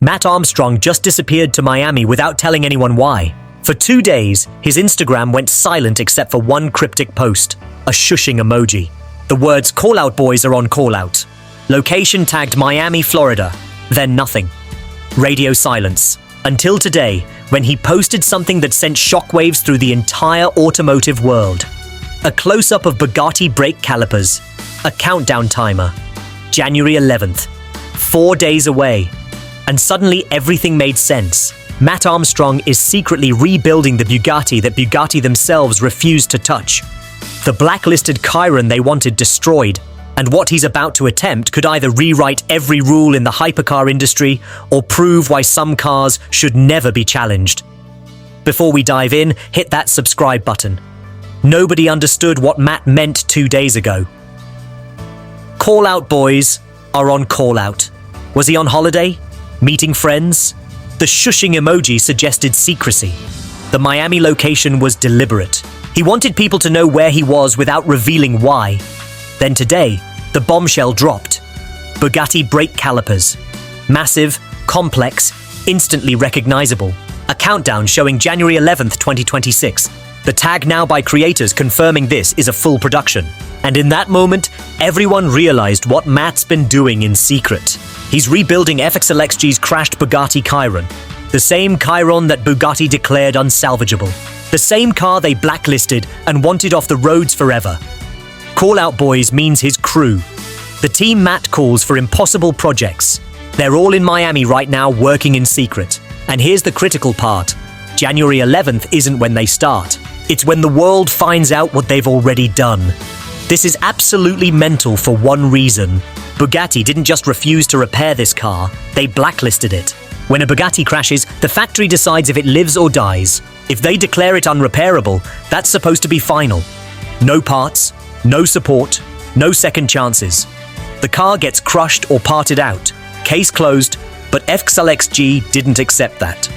Matt Armstrong just disappeared to Miami without telling anyone why. For 2 days, his Instagram went silent except for one cryptic post, a shushing emoji. The words "callout boys" are on callout. Location tagged Miami, Florida. Then nothing. Radio silence. Until today, when he posted something that sent shockwaves through the entire automotive world. A close-up of Bugatti brake calipers. A countdown timer. January 11th. 4 days away. And suddenly everything made sense. Matt Armstrong is secretly rebuilding the Bugatti that Bugatti themselves refused to touch. The blacklisted Chiron they wanted destroyed, and what he's about to attempt could either rewrite every rule in the hypercar industry or prove why some cars should never be challenged. Before we dive in, hit that subscribe button. Nobody understood what Matt meant 2 days ago. Callout boys are on callout. Was he on holiday? Meeting friends? The shushing emoji suggested secrecy. The Miami location was deliberate. He wanted people to know where he was without revealing why. Then today, the bombshell dropped. Bugatti brake calipers. Massive, complex, instantly recognizable. A countdown showing January 11th, 2026. The tag now by creators confirming this is a full production. And in that moment, everyone realized what Matt's been doing in secret. He's rebuilding FXAlexG's crashed Bugatti Chiron. The same Chiron that Bugatti declared unsalvageable. The same car they blacklisted and wanted off the roads forever. Callout boys means his crew. The team Matt calls for impossible projects. They're all in Miami right now working in secret. And here's the critical part. January 11th isn't when they start. It's when the world finds out what they've already done. This is absolutely mental for one reason. Bugatti didn't just refuse to repair this car, they blacklisted it. When a Bugatti crashes, the factory decides if it lives or dies. If they declare it unrepairable, that's supposed to be final. No parts, no support, no second chances. The car gets crushed or parted out. Case closed, but FXAlexG didn't accept that.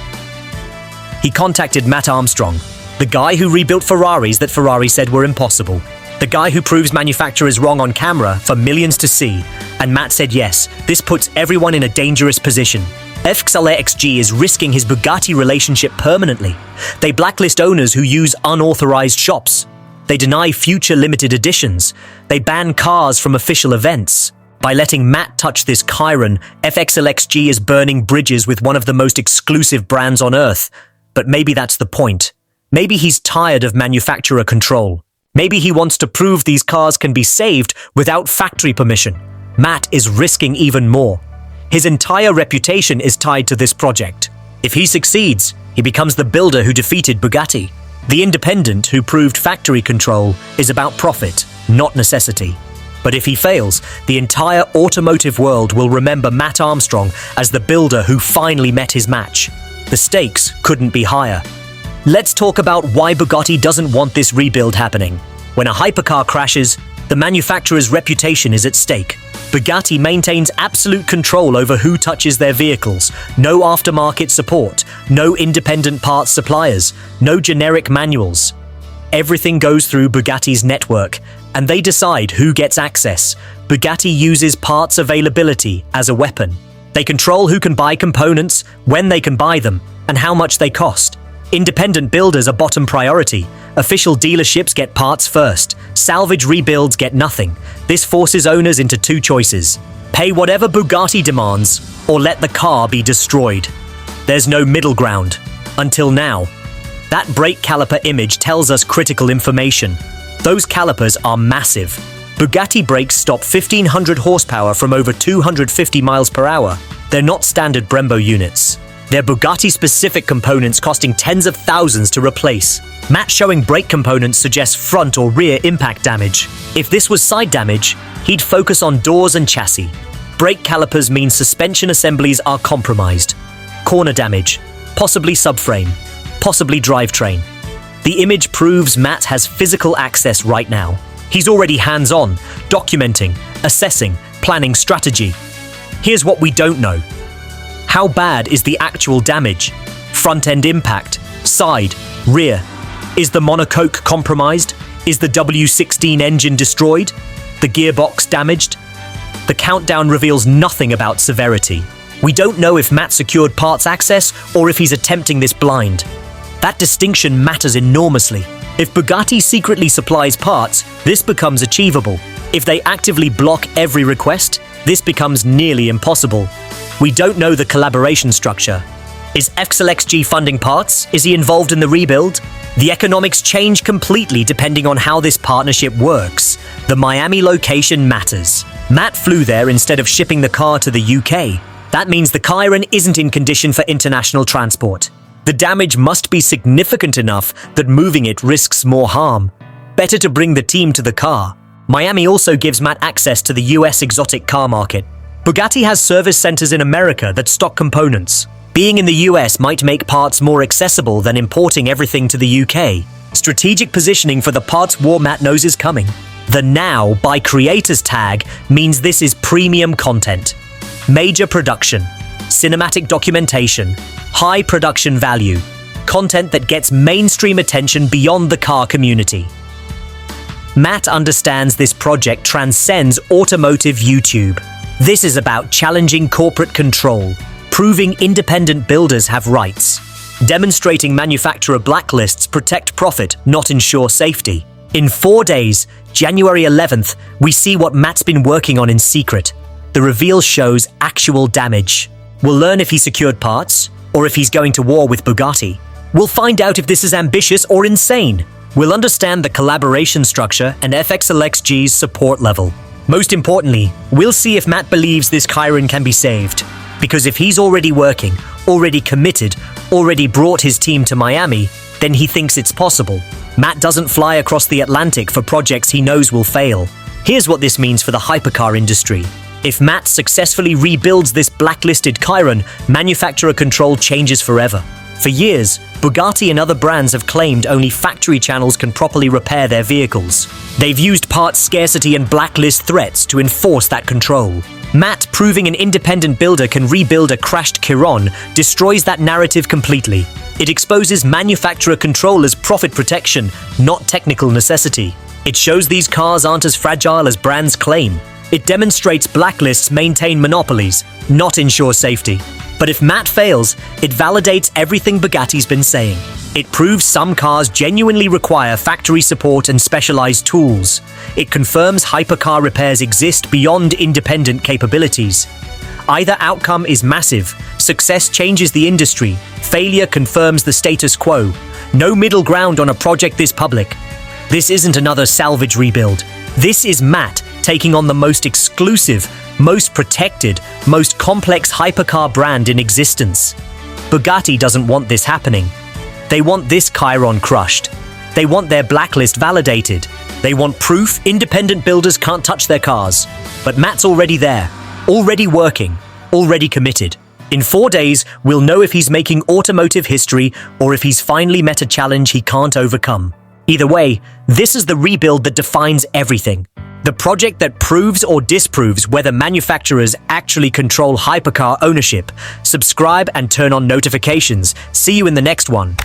He contacted Matt Armstrong, the guy who rebuilt Ferraris that Ferrari said were impossible. The guy who proves manufacturers wrong on camera for millions to see. And Matt said yes, this puts everyone in a dangerous position. FXAlexG is risking his Bugatti relationship permanently. They blacklist owners who use unauthorized shops. They deny future limited editions. They ban cars from official events. By letting Matt touch this Chiron, FXAlexG is burning bridges with one of the most exclusive brands on earth. But maybe that's the point. Maybe he's tired of manufacturer control. Maybe he wants to prove these cars can be saved without factory permission. Matt is risking even more. His entire reputation is tied to this project. If he succeeds, he becomes the builder who defeated Bugatti. The independent who proved factory control is about profit, not necessity. But if he fails, the entire automotive world will remember Matt Armstrong as the builder who finally met his match. The stakes couldn't be higher. Let's talk about why Bugatti doesn't want this rebuild happening. When a hypercar crashes, the manufacturer's reputation is at stake. Bugatti maintains absolute control over who touches their vehicles. No aftermarket support, no independent parts suppliers, no generic manuals. Everything goes through Bugatti's network, and they decide who gets access. Bugatti uses parts availability as a weapon. They control who can buy components, when they can buy them, and how much they cost. Independent builders are bottom priority. Official dealerships get parts first. Salvage rebuilds get nothing. This forces owners into two choices. Pay whatever Bugatti demands, or let the car be destroyed. There's no middle ground. Until now. That brake caliper image tells us critical information. Those calipers are massive. Bugatti brakes stop 1,500 horsepower from over 250 miles per hour. They're not standard Brembo units. They're Bugatti-specific components costing tens of thousands to replace. Matt showing brake components suggests front or rear impact damage. If this was side damage, he'd focus on doors and chassis. Brake calipers mean suspension assemblies are compromised. Corner damage, possibly subframe, possibly drivetrain. The image proves Matt has physical access right now. He's already hands-on, documenting, assessing, planning strategy. Here's what we don't know. How bad is the actual damage? Front-end impact, side, rear. Is the monocoque compromised? Is the W16 engine destroyed? The gearbox damaged? The countdown reveals nothing about severity. We don't know if Matt secured parts access or if he's attempting this blind. That distinction matters enormously. If Bugatti secretly supplies parts, this becomes achievable. If they actively block every request, this becomes nearly impossible. We don't know the collaboration structure. Is FXAlexG funding parts? Is he involved in the rebuild? The economics change completely depending on how this partnership works. The Miami location matters. Matt flew there instead of shipping the car to the UK. That means the Chiron isn't in condition for international transport. The damage must be significant enough that moving it risks more harm. Better to bring the team to the car. Miami also gives Matt access to the US exotic car market. Bugatti has service centers in America that stock components. Being in the US might make parts more accessible than importing everything to the UK. Strategic positioning for the parts war Matt knows is coming. The Now by Creators tag means this is premium content. Major production, cinematic documentation, high production value, content that gets mainstream attention beyond the car community. Matt understands this project transcends automotive YouTube. This is about challenging corporate control, proving independent builders have rights, demonstrating manufacturer blacklists protect profit, not ensure safety. In 4 days, January 11th, we see what Matt's been working on in secret. The reveal shows actual damage. We'll learn if he secured parts, or if he's going to war with Bugatti. We'll find out if this is ambitious or insane. We'll understand the collaboration structure and FXAlexG's support level. Most importantly, we'll see if Matt believes this Chiron can be saved. Because if he's already working, already committed, already brought his team to Miami, then he thinks it's possible. Matt doesn't fly across the Atlantic for projects he knows will fail. Here's what this means for the hypercar industry. If Matt successfully rebuilds this blacklisted Chiron, manufacturer control changes forever. For years, Bugatti and other brands have claimed only factory channels can properly repair their vehicles. They've used parts scarcity and blacklist threats to enforce that control. Matt proving an independent builder can rebuild a crashed Chiron destroys that narrative completely. It exposes manufacturer control as profit protection, not technical necessity. It shows these cars aren't as fragile as brands claim. It demonstrates blacklists maintain monopolies, not ensure safety. But if Matt fails, it validates everything Bugatti's been saying. It proves some cars genuinely require factory support and specialized tools. It confirms hypercar repairs exist beyond independent capabilities. Either outcome is massive. Success changes the industry. Failure confirms the status quo. No middle ground on a project this public. This isn't another salvage rebuild. This is Matt taking on the most exclusive, most protected, most complex hypercar brand in existence. Bugatti doesn't want this happening. They want this Chiron crushed. They want their blacklist validated. They want proof independent builders can't touch their cars. But Matt's already there, already working, already committed. In 4 days, we'll know if he's making automotive history or if he's finally met a challenge he can't overcome. Either way, this is the rebuild that defines everything. The project that proves or disproves whether manufacturers actually control hypercar ownership. Subscribe and turn on notifications. See you in the next one.